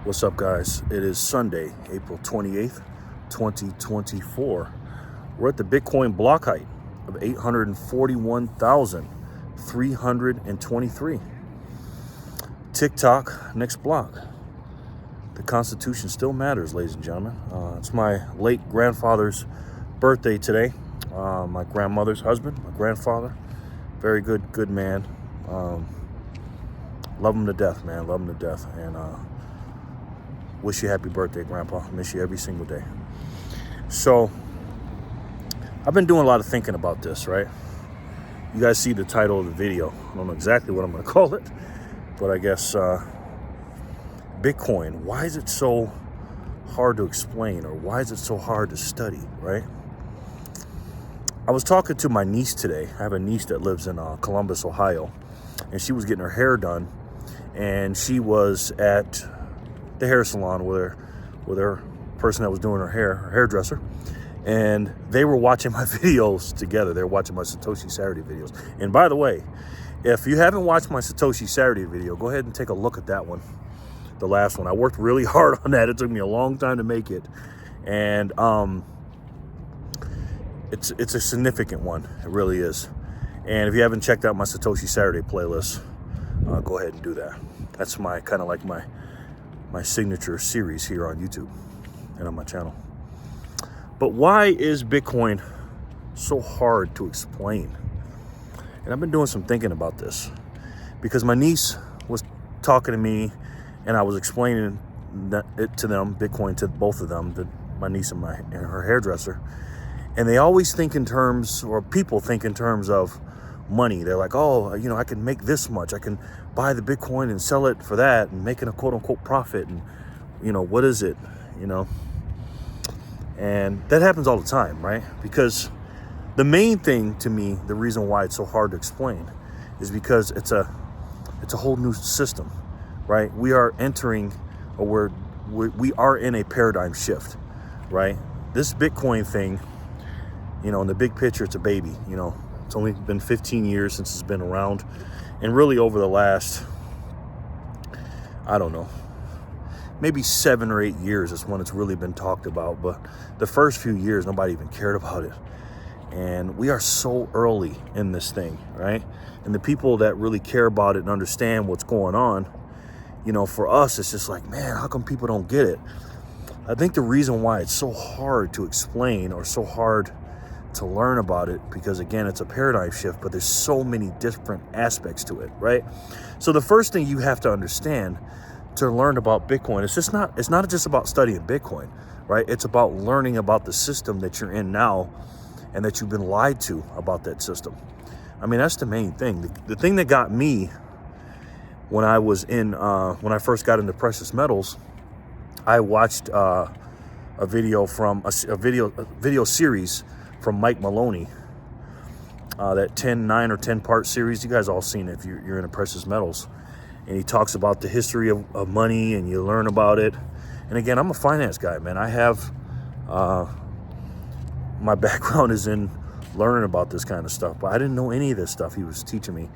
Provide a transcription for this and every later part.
What's up, guys? It is Sunday, April 28th, 2024. We're at the Bitcoin block height of 841,323. TikTok, next block. The Constitution still matters, ladies and gentlemen. It's my late grandfather's birthday today. My grandmother's husband, my grandfather. Very good man. Love him to death, man. Love him to death. And wish you happy birthday, Grandpa. Miss you every single day. So, I've been doing a lot of thinking about this, right? You guys see the title of the video. I don't know exactly what I'm going to call it, but I guess Bitcoin. Why is it so hard to explain, or why is it so hard to study, right? I was talking to my niece today. I have a niece that lives in Columbus, Ohio, and she was getting her hair done, and she was at the hair salon with her person that was doing her hair, her hairdresser, and they were watching my videos together. They were watching my Satoshi Saturday videos. And by the way, if you haven't watched my Satoshi Saturday video, go ahead and take a look at that one, the last one. I worked really hard on that. It took me a long time to make it, and it's a significant one. It really is. And if you haven't checked out my Satoshi Saturday playlist, go ahead and do that. That's my kind of like my signature series here on YouTube and on my channel. But why is Bitcoin so hard to explain? And I've been doing some thinking about this because my niece was talking to me, and I was explaining it to them, Bitcoin to both of them, my niece and her hairdresser. And they always think in terms, or people think in terms of money. They're like, oh, I can make this much. I can buy the Bitcoin and sell it for that and making a quote unquote profit. And, what is it? And that happens all the time, right? Because the main thing to me, the reason why it's so hard to explain is because it's a whole new system, right? We are entering, or we are in a paradigm shift, right? This Bitcoin thing, in the big picture, it's a baby, It's only been 15 years since it's been around. And really over the last, I don't know, maybe 7 or 8 years is when it's really been talked about. But the first few years, nobody even cared about it. And we are so early in this thing, right? And the people that really care about it and understand what's going on, for us, it's just like, man, how come people don't get it? I think the reason why it's so hard to explain, or so hard to learn about it, because again, it's a paradigm shift, but there's so many different aspects to it, right? So the first thing you have to understand to learn about Bitcoin, it's not just about studying Bitcoin, right? It's about learning about the system that you're in now, and that you've been lied to about that system. I mean, that's the main thing. The thing that got me when I was when I first got into precious metals, I watched a video from a video series from Mike Maloney, that 9 or 10 part series. You guys all seen it if you're into precious metals. And he talks about the history of money, and you learn about it. And again, I'm a finance guy, man. I have, my background is in learning about this kind of stuff, but I didn't know any of this stuff he was teaching me.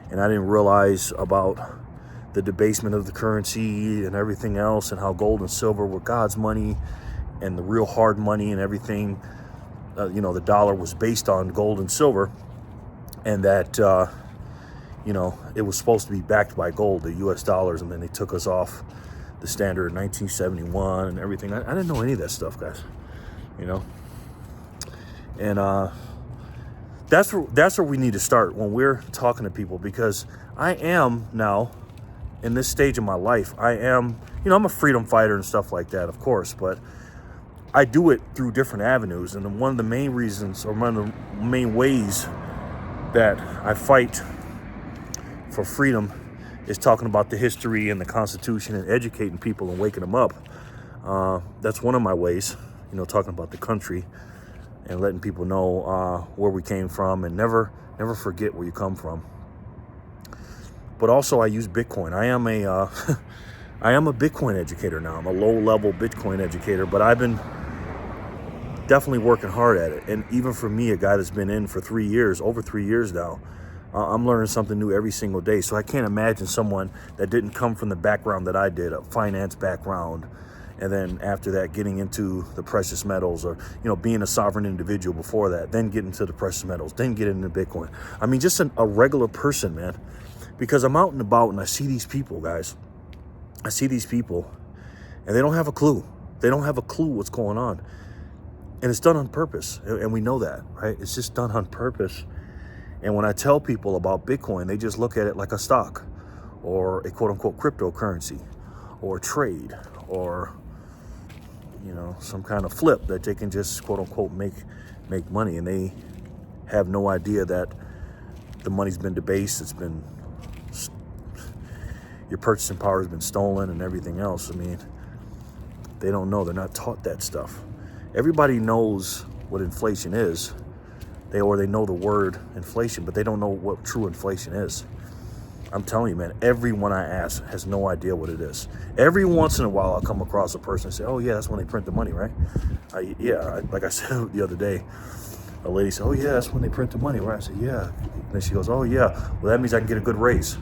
And I didn't realize about the debasement of the currency and everything else, and how gold and silver were God's money, and the real hard money and everything. The dollar was based on gold and silver, and that, it was supposed to be backed by gold, the US dollars, and then they took us off the standard in 1971 and everything. I didn't know any of that stuff, guys, and that's where we need to start when we're talking to people, because I am now in this stage of my life. I am, I'm a freedom fighter and stuff like that, of course, but I do it through different avenues. And one of the main reasons, or one of the main ways that I fight for freedom, is talking about the history and the Constitution, and educating people and waking them up. That's one of my ways, talking about the country and letting people know where we came from, and never forget where you come from. But also, I use Bitcoin. I am a Bitcoin educator now. I'm a low-level Bitcoin educator, but I've been definitely working hard at it. And even for me, a guy that's been in for 3 years, over 3 years now, I'm learning something new every single day. So I can't imagine someone that didn't come from the background that I did, a finance background, and then after that getting into the precious metals, or being a sovereign individual before that, then get into the precious metals, then get into Bitcoin. I mean, just a regular person, man. Because I'm out and about and I see these people, guys. I see these people and they don't have a clue. They don't have a clue what's going on. And it's done on purpose. And we know that, right? It's just done on purpose. And when I tell people about Bitcoin, they just look at it like a stock or a quote unquote cryptocurrency or trade or, some kind of flip that they can just quote unquote make money. And they have no idea that the money's been debased. Your purchasing power has been stolen and everything else. I mean, they don't know. They're not taught that stuff. Everybody knows what inflation is. They know the word inflation, but they don't know what true inflation is. I'm telling you, man, everyone I ask has no idea what it is. Every once in a while, I'll come across a person and say, oh, yeah, that's when they print the money, right? Like I said the other day, a lady said, oh, yeah, that's when they print the money, right? I said, yeah. And then she goes, oh, yeah, well, that means I can get a good raise.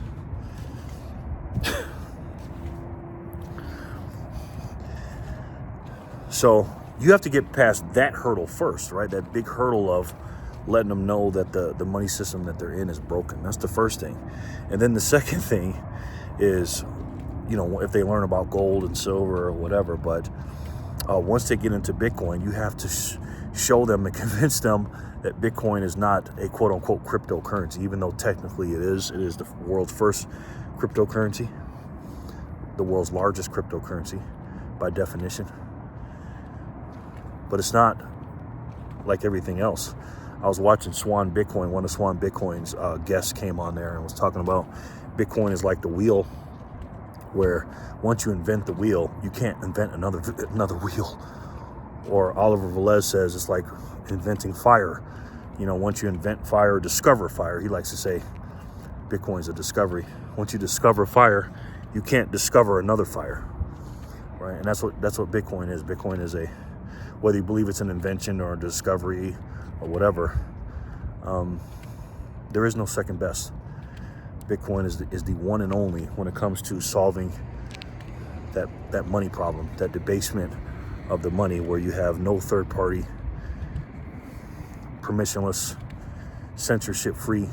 So you have to get past that hurdle first, right? That big hurdle of letting them know that the money system that they're in is broken. That's the first thing. And then the second thing is, if they learn about gold and silver or whatever, but once they get into Bitcoin, you have to show them and convince them that Bitcoin is not a quote unquote cryptocurrency, even though technically it is. It is the world's first cryptocurrency, the world's largest cryptocurrency by definition. But it's not like everything else. I was watching Swan Bitcoin. One of Swan Bitcoin's guests came on there and was talking about Bitcoin is like the wheel, where once you invent the wheel, you can't invent another wheel. Or Oliver Velez says it's like inventing fire. Once you invent fire or discover fire, he likes to say Bitcoin's a discovery. Once you discover fire, you can't discover another fire, right? And that's what Bitcoin is. Bitcoin is whether you believe it's an invention or a discovery or whatever, there is no second best. Bitcoin is the one and only when it comes to solving that money problem, that debasement of the money, where you have no third party, permissionless, censorship free,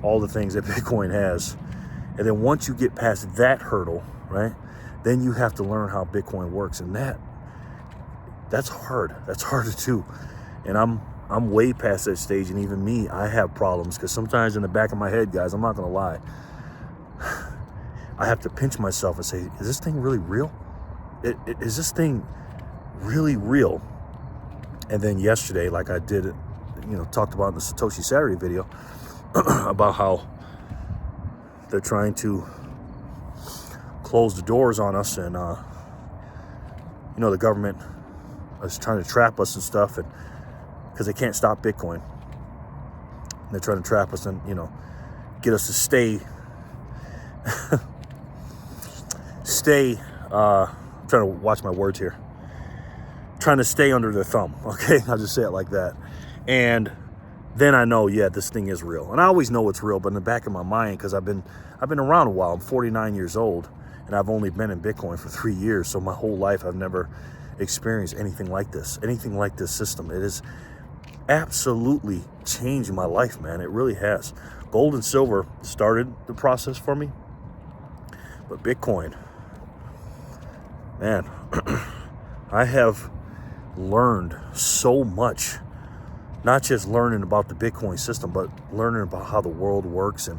all the things that Bitcoin has. And then once you get past that hurdle, right, then you have to learn how Bitcoin works. And that's hard. That's hard to do. And I'm way past that stage. And even me, I have problems, because sometimes in the back of my head, guys, I'm not going to lie, I have to pinch myself and say, is this thing really real? Is this thing really real? And then yesterday, like I did, talked about in the Satoshi Saturday video, about how they're trying to close the doors on us, and the government is trying to trap us and stuff, and because they can't stop Bitcoin, and they're trying to trap us and get us to stay I'm trying to watch my words here, trying to stay under their thumb. Okay, I'll just say it like that. And then I know, yeah, this thing is real. And I always know it's real, but in the back of my mind, because I've been around a while. I'm 49 years old, and I've only been in Bitcoin for 3 years. So my whole life, I've never experienced anything like this system. It has absolutely changed my life, man. It really has. Gold and silver started the process for me, but Bitcoin, man, I have learned so much. Not just learning about the Bitcoin system, but learning about how the world works and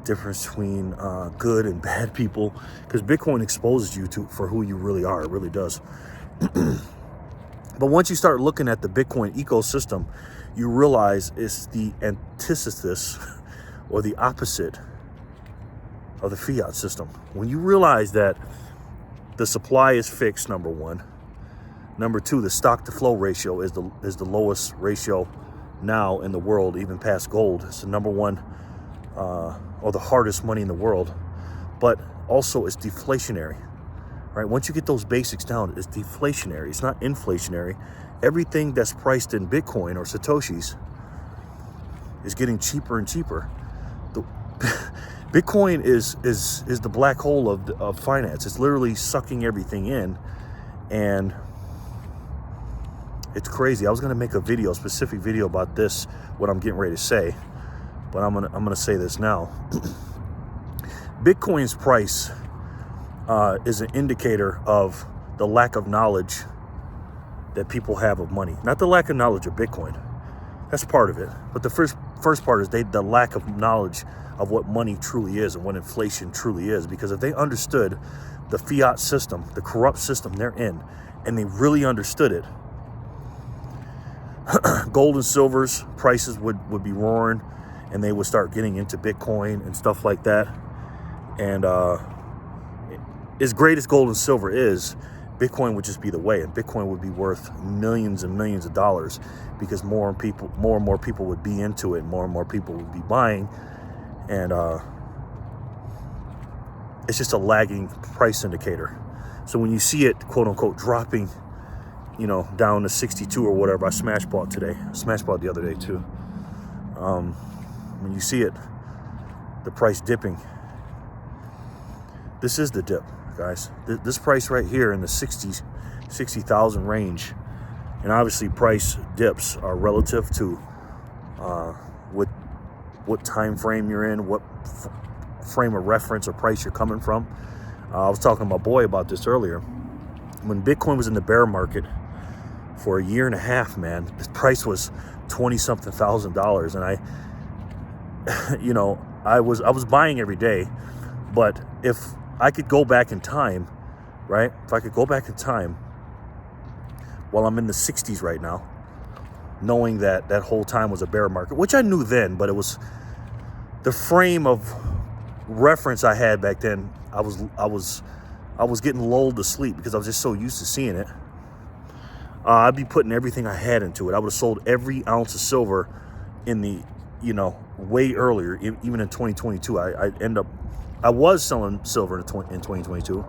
difference between good and bad people. Because Bitcoin exposes you for who you really are. It really does. But once you start looking at the Bitcoin ecosystem, you realize it's the antithesis or the opposite of the fiat system. When you realize that the supply is fixed, number one. Number two, the stock to flow ratio is the lowest ratio now in the world, even past gold. It's the number one or the hardest money in the world. But also it's deflationary, right? Once you get those basics down, it's deflationary. It's not inflationary. Everything that's priced in Bitcoin or Satoshis is getting cheaper and cheaper. Bitcoin is the black hole of finance. It's literally sucking everything in, and it's crazy. I was gonna make a specific video about this, what I'm getting ready to say, but I'm gonna say this now. Bitcoin's price is an indicator of the lack of knowledge that people have of money. Not the lack of knowledge of Bitcoin. That's part of it. But the first part is the lack of knowledge of what money truly is and what inflation truly is. Because if they understood the fiat system, the corrupt system they're in, and they really understood it, gold and silver's prices would be roaring, and they would start getting into Bitcoin and stuff like that. And as great as gold and silver is, Bitcoin would just be the way, and Bitcoin would be worth millions and millions of dollars because more and more people would be into it, more and more people would be buying, and it's just a lagging price indicator. So when you see it, quote unquote, dropping, down to 62 or whatever, I smash bought the other day too. When you see it, the price dipping, this is the dip, guys. This price right here in the 60,000 range, and obviously price dips are relative to what time frame you're in, what frame of reference or price you're coming from. I was talking to my boy about this earlier. When Bitcoin was in the bear market for a year and a half, man, the price was $20-something thousand, and I was buying every day. But if I could go back in time, right? If I could go back in time while I'm in the 60s right now, knowing that whole time was a bear market, which I knew then, but it was the frame of reference I had back then. I was getting lulled to sleep because I was just so used to seeing it. I'd be putting everything I had into it. I would have sold every ounce of silver in the, way earlier, even in 2022. I was selling silver in 2022,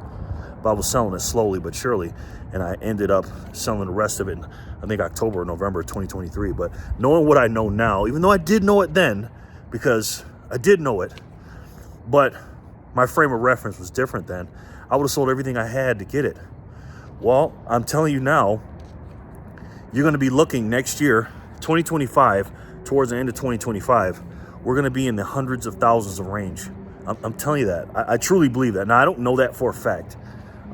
but I was selling it slowly but surely, and I ended up selling the rest of it in, I think, October or November of 2023. But knowing what I know now, even though I did know it then, because I did know it, but my frame of reference was different then, I would have sold everything I had to get it. Well, I'm telling you now, you're going to be looking next year, 2025, towards the end of 2025, we're going to be in the hundreds of thousands of range. I'm telling you that. I truly believe that. Now, I don't know that for a fact,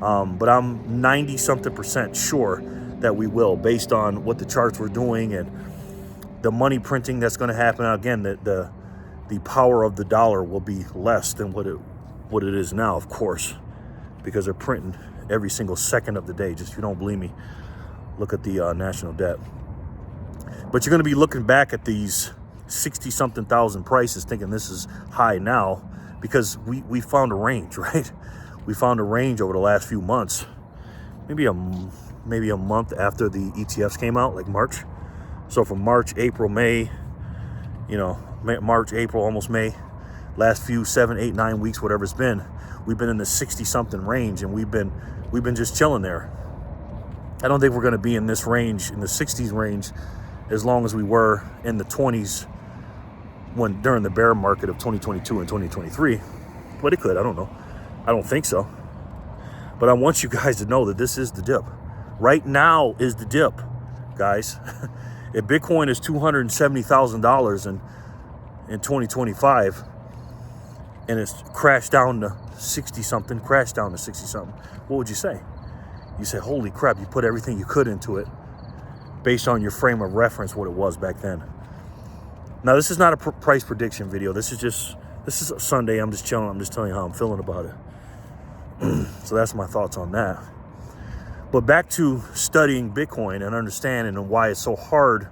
but I'm 90-something% sure that we will, based on what the charts were doing and the money printing that's going to happen. Again, the power of the dollar will be less than what it is now, of course, because they're printing every single second of the day. Just if you don't believe me, look at the national debt. But you're going to be looking back at these 60-something thousand prices thinking this is high now, because we found a range, right? We found a range over the last few months, maybe a month after the ETFs came out, like March. So from March, April, May, March, April, almost May, last few 7, 8, 9 weeks, whatever it's been, we've been in the 60-something range, and we've been just chilling there. I don't think we're going to be in this range, in the 60s range, as long as we were in the 20s during the bear market of 2022 and 2023. But it could, I don't know. I don't think so. But I want you guys to know that this is the dip. Right now is the dip, guys. If Bitcoin is $270,000 in 2025, and it's crashed down to 60-something, what would you say? You say, holy crap, you put everything you could into it based on your frame of reference, what it was back then. Now, this is not a price prediction video. This is a Sunday. I'm just chilling. I'm just telling you how I'm feeling about it. So that's my thoughts on that. But back to studying Bitcoin and understanding and why it's so hard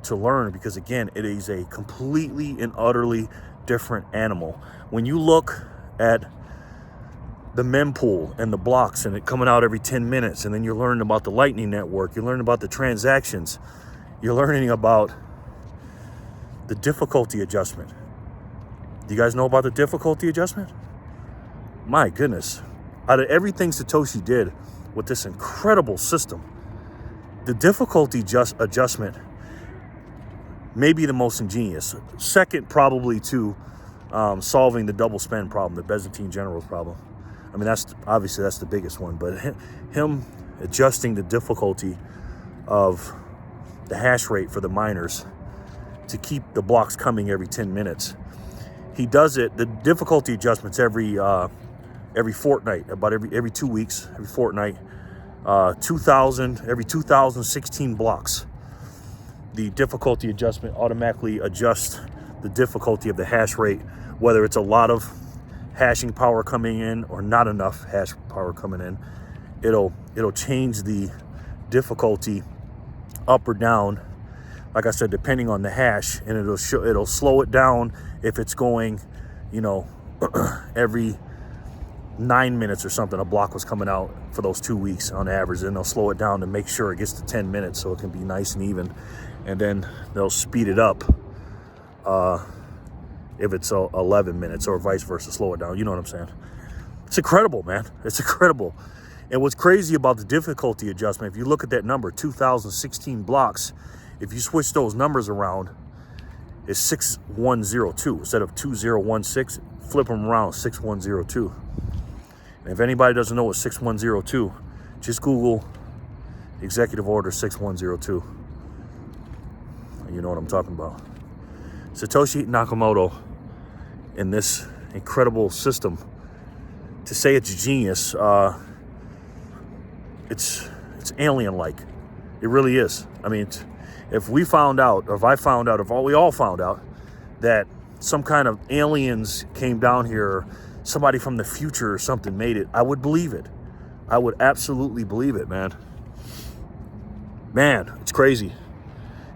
to learn, because again, it is a completely and utterly different animal. When you look at the mempool and the blocks and it coming out every 10 minutes, and then you're learning about the Lightning Network, you're learning about the transactions, you're learning about the difficulty adjustment. Do you guys know about the difficulty adjustment? My goodness. Out of everything Satoshi did with this incredible system, the difficulty adjustment may be the most ingenious. Second, probably, to solving the double spend problem, the Byzantine generals problem. I mean, that's the biggest one, but him adjusting the difficulty of the hash rate for the miners to keep the blocks coming every 10 minutes. He does it, the difficulty adjustments every fortnight, about every 2 weeks, every fortnight, every 2,016 blocks. The difficulty adjustment automatically adjusts the difficulty of the hash rate, whether it's a lot of hashing power coming in or not enough hash power coming in. It'll change the difficulty up or down, like I said, depending on the hash, and it'll slow it down if it's going, every 9 minutes or something. A block was coming out for those 2 weeks on average, and they'll slow it down to make sure it gets to 10 minutes so it can be nice and even, and then they'll speed it up if it's 11 minutes, or vice versa, slow it down. You know what I'm saying? It's incredible, man. It's incredible. And what's crazy about the difficulty adjustment, if you look at that number, 2,016 blocks, if you switch those numbers around, it's 6102 instead of 2016. Flip them around, 6102. And if anybody doesn't know what 6102, just Google Executive Order 6102. You know what I'm talking about. Satoshi Nakamoto, in this incredible system, to say it's genius, it's alien-like. It really is. I mean, if we found out, or if I found out, if we all found out that some kind of aliens came down here, or somebody from the future or something made it, I would believe it. I would absolutely believe it, man. Man, it's crazy.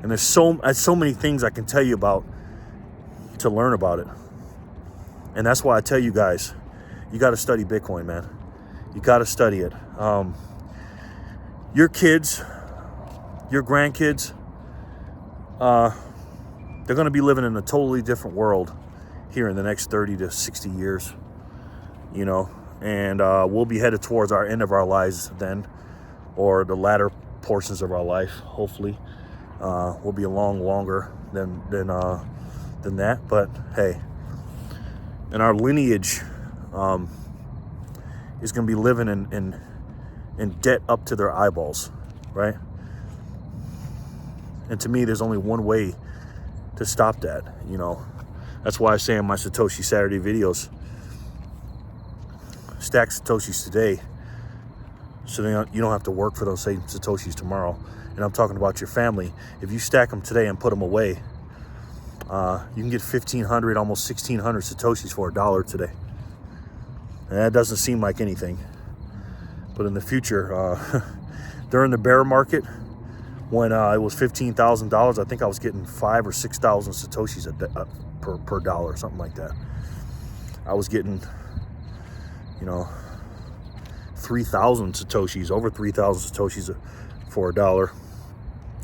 And there's so many things I can tell you about to learn about it. And that's why I tell you guys, you got to study Bitcoin, man. You got to study it. Your kids, your grandkids, they're going to be living in a totally different world here in the next 30 to 60 years, and we'll be headed towards our end of our lives then, or the latter portions of our life, hopefully. We'll be along longer than that, but hey, and our lineage is going to be living in debt up to their eyeballs, right? And to me, there's only one way to stop that, That's why I say in my Satoshi Saturday videos, stack Satoshis today so you don't have to work for those same Satoshis tomorrow. And I'm talking about your family. If you stack them today and put them away, you can get 1,500, almost 1,600 Satoshis for $1 today. And that doesn't seem like anything. But in the future, during the bear market, when it was $15,000, I think I was getting 5,000 or 6,000 Satoshis per dollar, something like that. I was getting, 3,000 Satoshis, over 3,000 Satoshis for $1.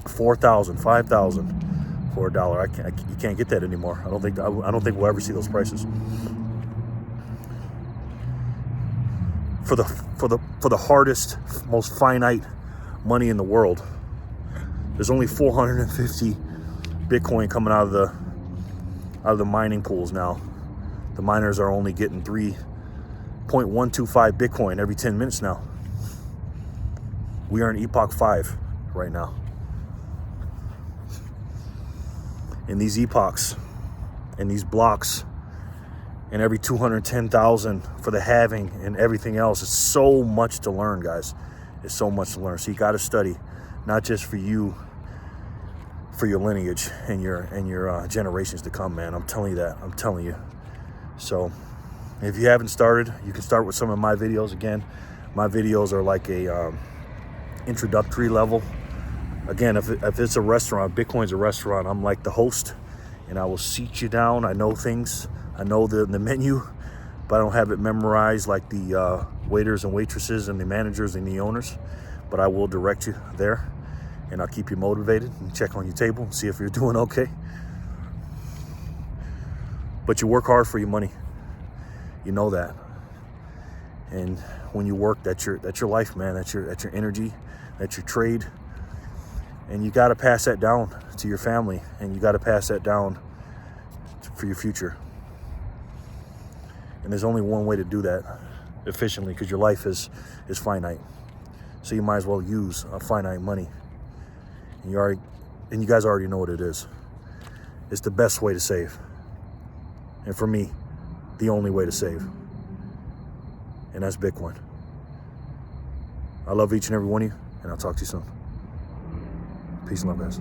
4,000, 5,000 for $1. You can't get that anymore. I don't think we'll ever see those prices. For the hardest, most finite money in the world, there's only 450 Bitcoin coming out of the mining pools now. The miners are only getting 3.125 Bitcoin every 10 minutes now. We are in Epoch 5 right now. And these epochs and these blocks and every 210,000 for the halving and everything else, it's so much to learn, guys. It's so much to learn. So you got to study, not just for you, for your lineage and your generations to come, man. I'm telling you that. I'm telling you. So if you haven't started, you can start with some of my videos. Again, my videos are like a introductory level. Again, if it's a restaurant, Bitcoin's a restaurant, I'm like the host, and I will seat you down. I know things. I know the menu, but I don't have it memorized like the waiters and waitresses and the managers and the owners. But I will direct you there, and I'll keep you motivated and check on your table and see if you're doing okay. But you work hard for your money. You know that. And when you work, that's your life, man. That's your energy. That's your trade. And you got to pass that down to your family, and you got to pass that down for your future. And there's only one way to do that efficiently, because your life is finite. So you might as well use a finite money. And you guys already know what it is. It's the best way to save. And for me, the only way to save. And that's Bitcoin. I love each and every one of you, and I'll talk to you soon. Peace and love, guys.